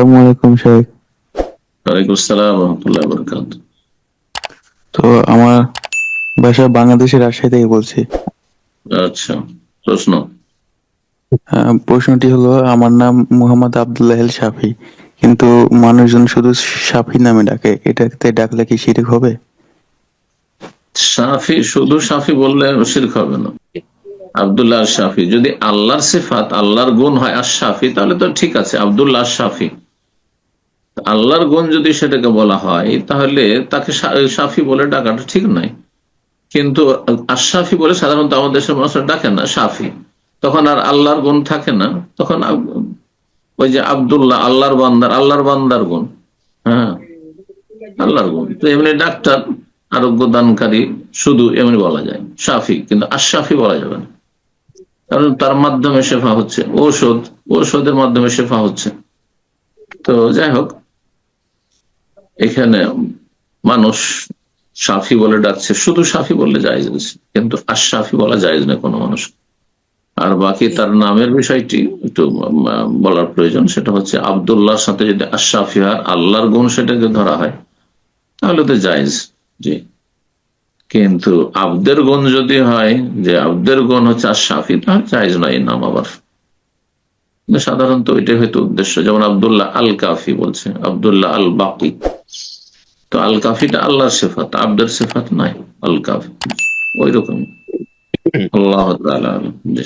আসসালামু আলাইকুম শেখ। ওয়ালাইকুম আসসালাম রহমতুল্লাহ বরকাত। তো আমার বাসা বাংলাদেশের রাজশাহী থেকে বলছি। আচ্ছা, প্রশ্ন। প্রশ্নটি হলো, আমার নাম মুহাম্মদ আব্দুল্লাহ আল শাফি, কিন্তু মানুষজন শুধু শাফি নামে ডাকে, এটাতে ডাকলে কি শিরক হবে? সাফি, শুধু সাফি বললে শিরক হবে না। আব্দুল্লাহ আশ শাফি যদি আল্লাহর সিফাত, আল্লাহর গুণ হয় আর শাফি, তাহলে তো ঠিক আছে, আব্দুল্লাহ আশ শাফি। আল্লাহর গুণ যদি সেটাকে বলা হয়, তাহলে তাকে শাফি বলে ডাকাটা ঠিক নয়। কিন্তু আশরাফি বলে সাধারণত আমাদের দেশের মানুষরা ডাকে না, শাফি। তখন আর আল্লাহর গুণ থাকে না। তখন ওই যে আব্দুল্লাহ, আল্লাহর বান্দার, আল্লাহর বান্দার গুণ। হ্যাঁ, আল্লাহর গুণ তো এমনি ডাক্তার, আরোগ্য দানকারী, শুধু এমনি বলা যায় শাফি, কিন্তু আশরাফি বলা যাবে না। কারণ তার মাধ্যমে শেফা হচ্ছে, ঔষধের মাধ্যমে শেফা হচ্ছে। তো যাই হোক, এখানে মানুষ সাফি বলে ডাকছে, শুধু সাফি বললে জায়েজ আছে, কিন্তু আশরাফি বলা জায়েজ না কোনো মানুষ। আর বাকি তার নামের বিষয়টি একটু বলার প্রয়োজন। সেটা হচ্ছে আব্দুল্লাহর সাথে যদি আশরাফি আর আল্লাহর গুণ সেটাকে ধরা হয়, তাহলে তো জায়েজ। জি। কিন্তু আব্দের গুণ যদি হয়, যে আব্দের গুণ হচ্ছে আশরাফি, তাহলে জায়েজ নয় এই নাম আবার। কিন্তু সাধারণত ওইটাই হয়তো উদ্দেশ্য। যেমন আব্দুল্লাহ আল কাফি বলছে, আব্দুল্লাহ আল বাকি। তো আল কাফিটা আল্লাহর সিফাত, আব্দের সিফাত নয়। আল কাফি ওই রকম। আল্লাহ তাআলা আলাম। জি।